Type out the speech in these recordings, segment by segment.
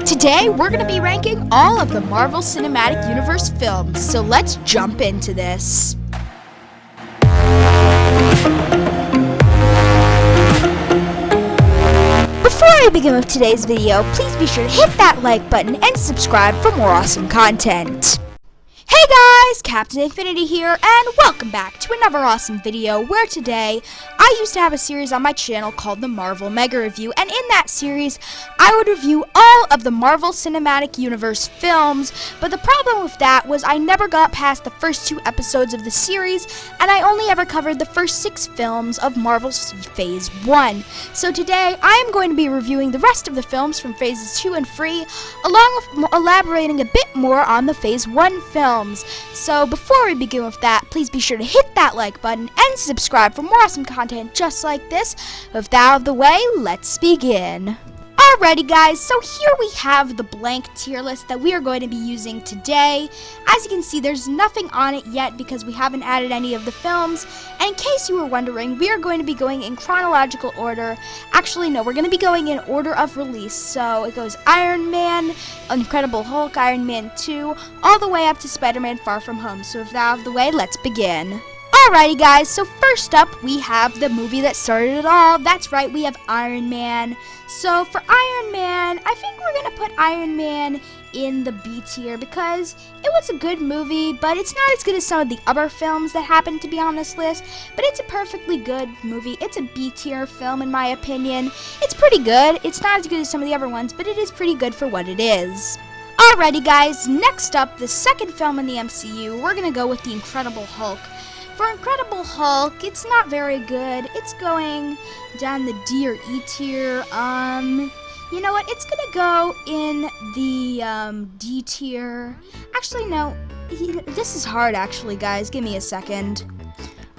Today, we're going to be ranking all of the Marvel Cinematic Universe films, so let's jump into this. Before I begin with today's video, please be sure to hit that like button and subscribe for more awesome content. Hey guys, Captain Infinity here, and welcome back to another awesome video where today I used to have a series on my channel called the Marvel Mega Review, and in that series I would review all of the Marvel Cinematic Universe films, but the problem with that was I never got past the first 2 episodes of the series, and I only ever covered the first 6 films of Marvel's Phase 1. So today I am going to be reviewing the rest of the films from Phases 2 and 3, along with elaborating a bit more on the Phase 1 films. So before we begin with that, please be sure to hit that like button and subscribe for more awesome content just like this. With that out of the way, let's begin. Alrighty guys, so here we have the blank tier list that we are going to be using today. As you can see, there's nothing on it yet because we haven't added any of the films. And in case you were wondering, we are going to be going in chronological order. Actually, no, we're going to be going in order of release. So it goes Iron Man, Incredible Hulk, Iron Man 2, all the way up to Spider-Man Far From Home. So with that out of the way, let's begin. Alrighty guys, so first up we have the movie that started it all. That's right, we have Iron Man. So for Iron Man, I think we're going to put Iron Man in the B tier because it was a good movie, but it's not as good as some of the other films that happen to be on this list. But it's a perfectly good movie. It's a B tier film in my opinion. It's pretty good. It's not as good as some of the other ones, but it is pretty good for what it is. Alrighty guys, next up, the second film in the MCU, we're going to go with The Incredible Hulk. For Incredible Hulk, it's not very good. It's going down the D or E tier. You know what? It's gonna go in the D tier. Actually, no. This is hard, actually, guys. Give me a second.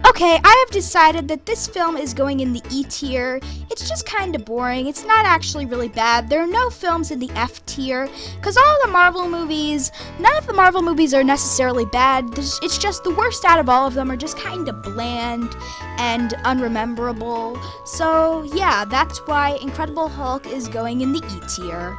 Okay, I have decided that this film is going in the E tier. It's just kind of boring. It's not actually really bad. There are no films in the F tier, because all the Marvel movies, none of the Marvel movies are necessarily bad. It's just the worst out of all of them are just kind of bland and unrememberable. So, yeah, that's why Incredible Hulk is going in the E tier.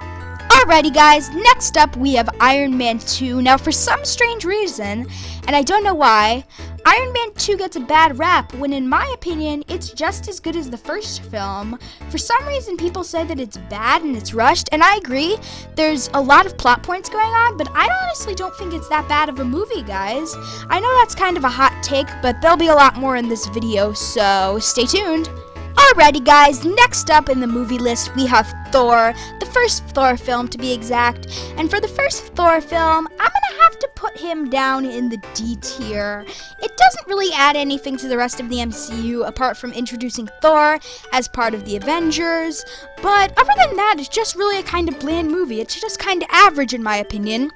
Alrighty guys, next up we have Iron Man 2. Now for some strange reason, and I don't know why, Iron Man 2 gets a bad rap when in my opinion it's just as good as the first film. For some reason people say that it's bad and it's rushed, and I agree, there's a lot of plot points going on, but I honestly don't think it's that bad of a movie, guys. I know that's kind of a hot take, but there'll be a lot more in this video, so stay tuned. Alrighty guys, next up in the movie list we have Thor, the first Thor film to be exact, and for the first Thor film, I'm gonna have to put him down in the D tier. It doesn't really add anything to the rest of the MCU apart from introducing Thor as part of the Avengers, but other than that, it's just really a kind of bland movie. It's just kind of average in my opinion.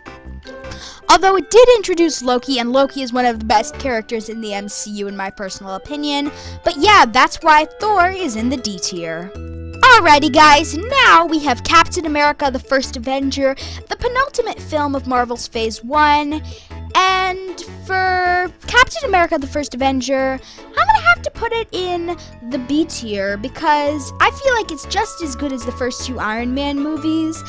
Although it did introduce Loki, and Loki is one of the best characters in the MCU in my personal opinion. But yeah, that's why Thor is in the D tier. Alrighty guys, now we have Captain America the First Avenger, the penultimate film of Marvel's Phase 1. And for Captain America the First Avenger, I'm gonna have to put it in the B tier because I feel like it's just as good as the first 2 Iron Man movies.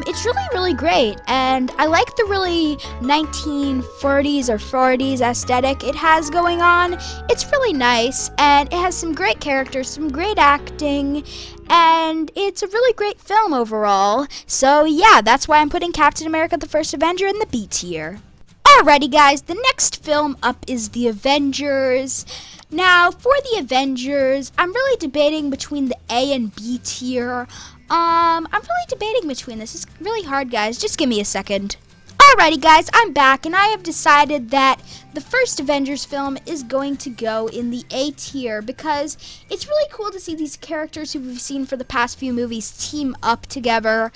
It's really great, and I like the really 1940s or 40s aesthetic it has going on. It's really nice, and it has some great characters, some great acting, and it's a really great film overall. So yeah, that's why I'm putting Captain America the First Avenger in the B tier. Alrighty guys, the next film up is The Avengers. Now, for The Avengers, I'm really debating between the A and B tier. I'm really debating between this. It's really hard, guys. Just give me a second. Alrighty guys, I'm back, and I have decided that the first Avengers film is going to go in the A tier because it's really cool to see these characters who we've seen for the past few movies team up together.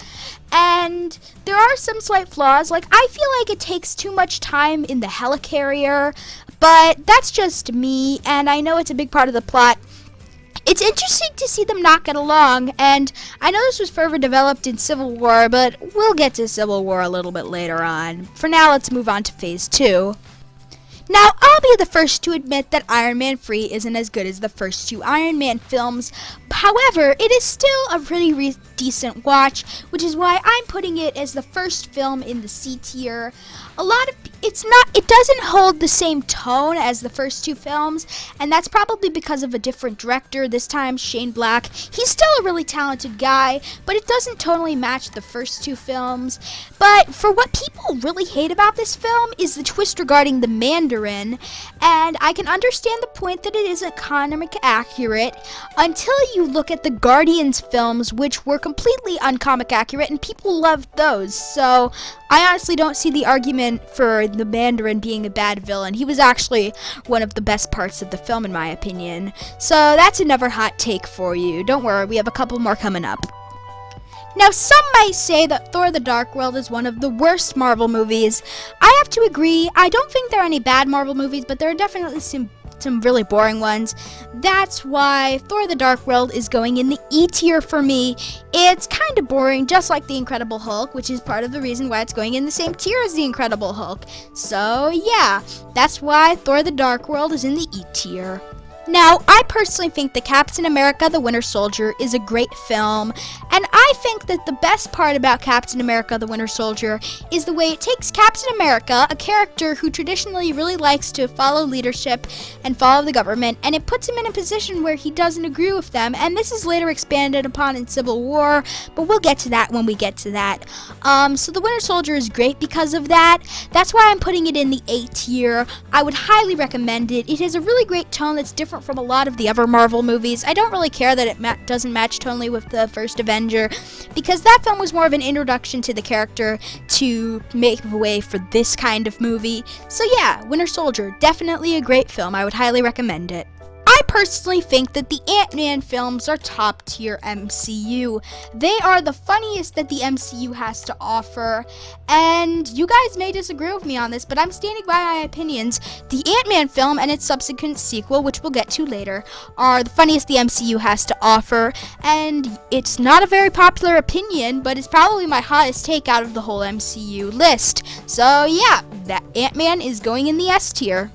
And there are some slight flaws, like I feel like it takes too much time in the helicarrier, but that's just me, and I know it's a big part of the plot. It's interesting to see them not get along, and I know this was further developed in Civil War, but we'll get to Civil War a little bit later on. For now, let's move on to Phase 2. Now, I'll be the first to admit that Iron Man 3 isn't as good as the first two Iron Man films. However, it is still a pretty decent watch, which is why I'm putting it as the first film in the C tier. It doesn't hold the same tone as the first two films, and that's probably because of a different director, this time Shane Black. He's still a really talented guy, but it doesn't totally match the first two films. But for what people really hate about this film is the twist regarding the Mandarin, and I can understand the point that it isn't comic accurate until you look at the Guardians films, which were completely uncomic accurate, and people loved those. So I honestly don't see the argument for the Mandarin being a bad villain. He was actually one of the best parts of the film, in my opinion. So that's another hot take for you. Don't worry, we have a couple more coming up. Now, some might say that Thor: The Dark World is one of the worst Marvel movies. I have to agree. I don't think there are any bad Marvel movies, but there are definitely some really boring ones. That's why Thor: The Dark World is going in the E tier for me. It's kind of boring, just like The Incredible Hulk, which is part of the reason why it's going in the same tier as The Incredible Hulk. So yeah, that's why Thor: The Dark World is in the E tier. Now, I personally think that Captain America: The Winter Soldier is a great film, and I think that the best part about Captain America: The Winter Soldier is the way it takes Captain America, a character who traditionally really likes to follow leadership and follow the government, and it puts him in a position where he doesn't agree with them, and this is later expanded upon in Civil War, but we'll get to that when we get to that. So The Winter Soldier is great because of that. That's why I'm putting it in the A tier. I would highly recommend it. It has a really great tone that's different from a lot of the other Marvel movies. I don't really care that it doesn't match tonally with the first Avenger, because that film was more of an introduction to the character to make way for this kind of movie. So yeah, Winter Soldier, definitely a great film. I would highly recommend it. I personally think that the Ant-Man films are top tier MCU. They are the funniest that the MCU has to offer, and you guys may disagree with me on this, but I'm standing by my opinions. The Ant-Man film and its subsequent sequel, which we'll get to later, are the funniest the MCU has to offer, and it's not a very popular opinion, but it's probably my hottest take out of the whole MCU list. So yeah, that Ant-Man is going in the S tier.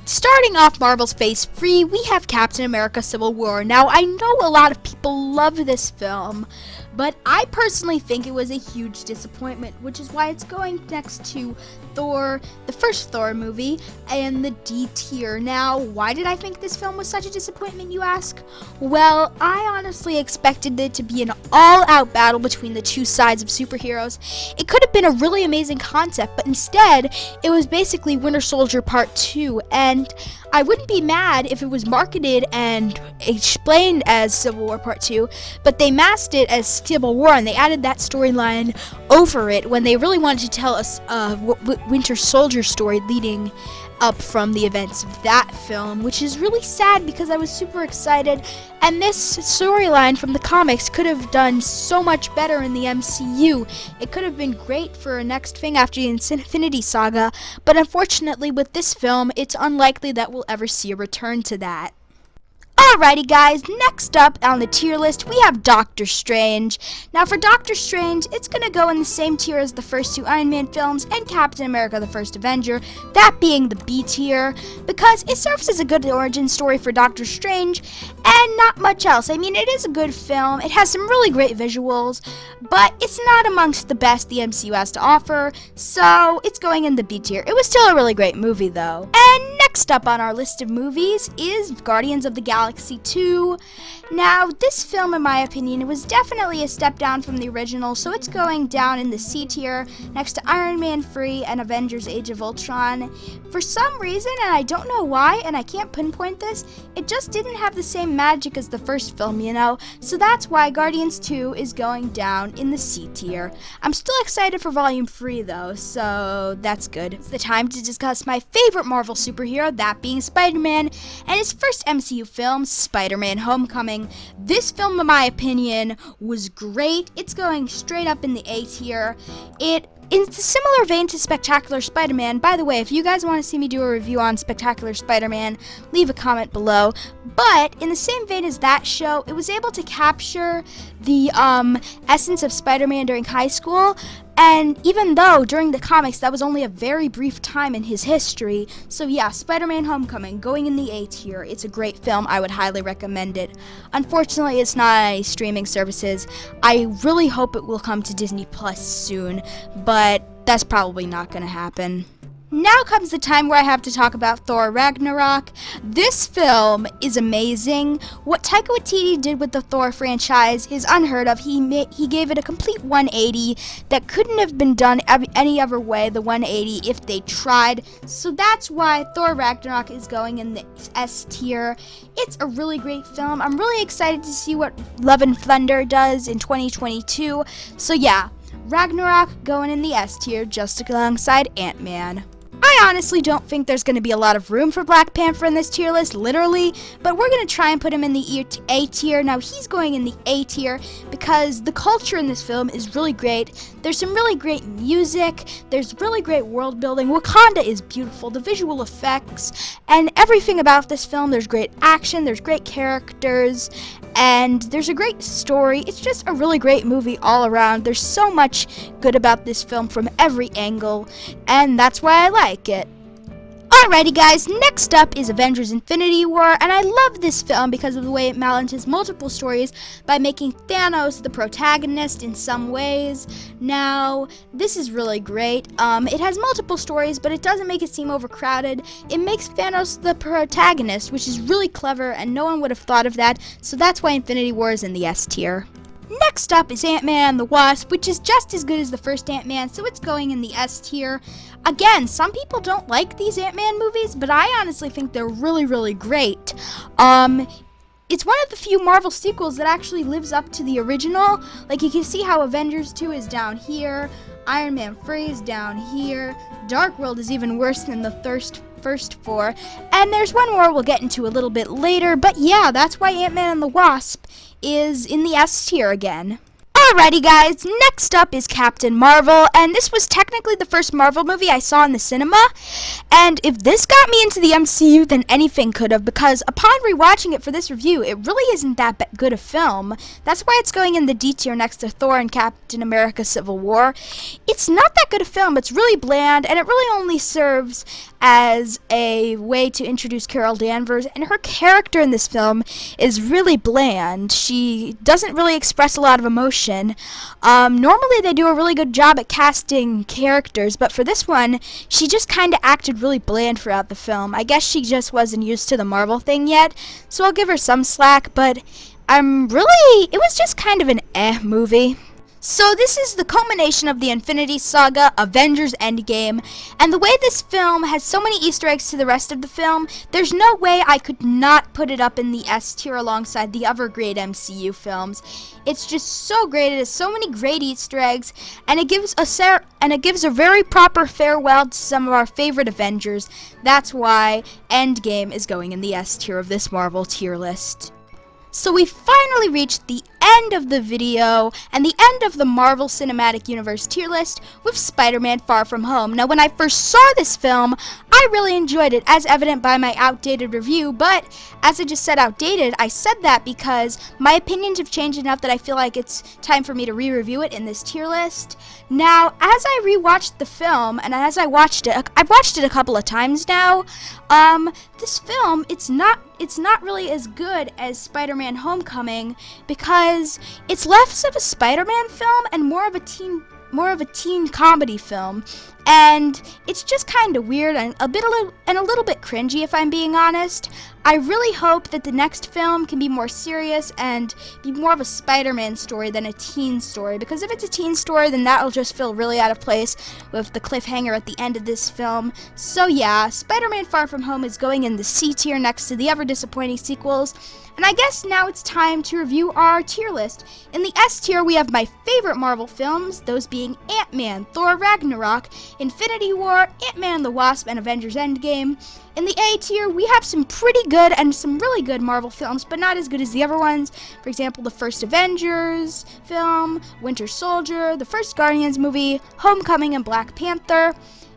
Starting off Marvel's Phase 3, we have Captain America: Civil War. Now, I know a lot of people love this film, but I personally think it was a huge disappointment, which is why it's going next to Thor, the first Thor movie, and the D tier. Now, why did I think this film was such a disappointment, you ask? Well, I honestly expected it to be an all-out battle between the two sides of superheroes. It could have been a really amazing concept, but instead, it was basically Winter Soldier Part 2, and I wouldn't be mad if it was marketed and explained as Civil War Part 2, but they masked it as Civil War, and they added that storyline over it when they really wanted to tell us a Winter Soldier story leading up from the events of that film, which is really sad because I was super excited, and this storyline from the comics could have done so much better in the MCU. It could have been great for a next thing after the Infinity Saga, but unfortunately with this film, it's unlikely that we'll ever see a return to that. Alrighty guys, next up on the tier list, we have Doctor Strange. Now for Doctor Strange, it's going to go in the same tier as the first two Iron Man films and Captain America: The First Avenger, that being the B tier, because it serves as a good origin story for Doctor Strange, and not much else. I mean, it is a good film, it has some really great visuals, but it's not amongst the best the MCU has to offer, so it's going in the B tier. It was still a really great movie though. And next up on our list of movies is Guardians of the Galaxy 2. Now, this film, in my opinion, was definitely a step down from the original, so it's going down in the C tier next to Iron Man 3 and Avengers: Age of Ultron. For some reason, and I don't know why, and I can't pinpoint this, it just didn't have the same magic as the first film, you know? So that's why Guardians 2 is going down in the C tier. I'm still excited for Volume 3, though, so that's good. It's the time to discuss my favorite Marvel superhero, that being Spider-Man, and his first MCU film, Spider-Man: Homecoming. This film, in my opinion, was great. It's going straight up in the A tier. It In a similar vein to Spectacular Spider-Man, by the way, if you guys want to see me do a review on Spectacular Spider-Man, leave a comment below. But in the same vein as that show, it was able to capture the essence of Spider-Man during high school. And even though during the comics that was only a very brief time in his history, so yeah, Spider-Man Homecoming, going in the A tier. It's a great film. I would highly recommend it. Unfortunately, it's not on any streaming services. I really hope it will come to Disney Plus soon, but that's probably not going to happen. Now comes the time where I have to talk about Thor Ragnarok. This film is amazing. What Taika Waititi did with the Thor franchise is unheard of. He gave it a complete 180 that couldn't have been done any other way, the 180, if they tried. So that's why Thor Ragnarok is going in the S tier. It's a really great film. I'm really excited to see what Love and Thunder does in 2022. So yeah, Ragnarok going in the S tier just alongside Ant-Man. I honestly don't think there's going to be a lot of room for Black Panther in this tier list, literally, but we're going to try and put him in the A tier. Now, he's going in the A tier because the culture in this film is really great. There's some really great music, there's really great world building, Wakanda is beautiful, the visual effects, and everything about this film. There's great action, there's great characters, and there's a great story. It's just a really great movie all around. There's so much good about this film from every angle, and that's why I like it. Alrighty guys, next up is Avengers Infinity War, and I love this film because of the way it balances multiple stories by making Thanos the protagonist in some ways. Now, this is really great. It has multiple stories, but it doesn't make it seem overcrowded. It makes Thanos the protagonist, which is really clever, and no one would have thought of that, so that's why Infinity War is in the S tier. Next up is Ant-Man and the Wasp, which is just as good as the first Ant-Man, so it's going in the S tier. Again, some people don't like these Ant-Man movies, but I honestly think they're really, really great. It's one of the few Marvel sequels that actually lives up to the original. Like, you can see how Avengers 2 is down here, Iron Man 3 is down here, Dark World is even worse than the first four, and there's one more we'll get into a little bit later, but yeah, that's why Ant-Man and the Wasp is in the S tier again. Alrighty guys, next up is Captain Marvel, and this was technically the first Marvel movie I saw in the cinema, and if this got me into the MCU, then anything could have, because upon rewatching it for this review, it really isn't that good a film. That's why it's going in the D tier next to Thor and Captain America Civil War. It's not that good a film, it's really bland, and it really only serves as a way to introduce Carol Danvers, and her character in this film is really bland. She doesn't really express a lot of emotion. Normally they do a really good job at casting characters, but for this one, she just kind of acted really bland throughout the film. I guess she just wasn't used to the Marvel thing yet, so I'll give her some slack, but it was just kind of an movie. So this is the culmination of the Infinity Saga, Avengers Endgame, and the way this film has so many Easter eggs to the rest of the film, there's no way I could not put it up in the S tier alongside the other great MCU films. It's just so great, it has so many great Easter eggs, and it gives a very proper farewell to some of our favorite Avengers. That's why Endgame is going in the S tier of this Marvel tier list. So we finally reached the end of the video and the end of the Marvel Cinematic Universe tier list with Spider-Man Far From Home. Now, when I first saw this film, I really enjoyed it, as evident by my outdated review, but as I just said outdated, I said that because my opinions have changed enough that I feel like it's time for me to re-review it in this tier list. Now, as I rewatched the film, and as I watched it, I've watched it a couple of times now, this film, it's not really as good as Spider-Man Homecoming because it's less of a Spider-Man film and more of a teen comedy film, and it's just kind of weird and a little bit cringy, if I'm being honest. I really hope that the next film can be more serious and be more of a Spider-Man story than a teen story, because if it's a teen story, then that'll just feel really out of place with the cliffhanger at the end of this film. So yeah, Spider-Man Far From Home is going in the C tier next to the other disappointing sequels. And I guess now it's time to review our tier list. In the S tier, we have my favorite Marvel films, those being Ant-Man, Thor Ragnarok, Infinity War, Ant-Man and the Wasp, and Avengers Endgame. In the A tier, we have some pretty good and some really good Marvel films, but not as good as the other ones. For example, the first Avengers film, Winter Soldier, the first Guardians movie, Homecoming, and Black Panther.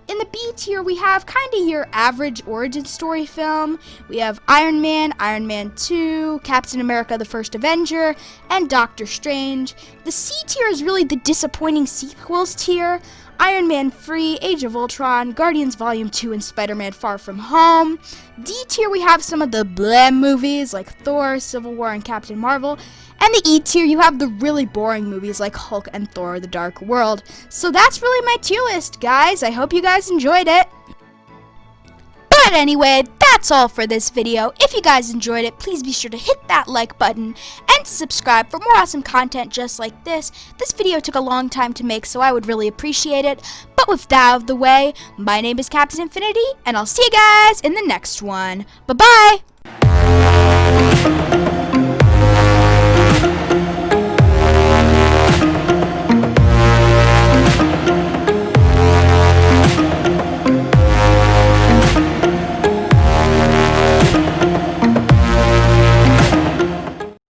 In the B tier, we have kind of your average origin story film. We have Iron Man, Iron Man 2, Captain America the First Avenger, and Doctor Strange. The C tier is really the disappointing sequels tier. Iron Man 3, Age of Ultron, Guardians Volume 2, and Spider-Man Far From Home. D tier, we have some of the bleh movies like Thor, Civil War, and Captain Marvel. And the E tier, you have the really boring movies like Hulk and Thor, The Dark World. So that's really my tier list, guys. I hope you guys enjoyed it. But anyway, that's all for this video. If you guys enjoyed it, please be sure to hit that like button and subscribe for more awesome content just like this. This video took a long time to make, so I would really appreciate it. But with that out of the way, my name is Captain Infinity, and I'll see you guys in the next one. Bye-bye!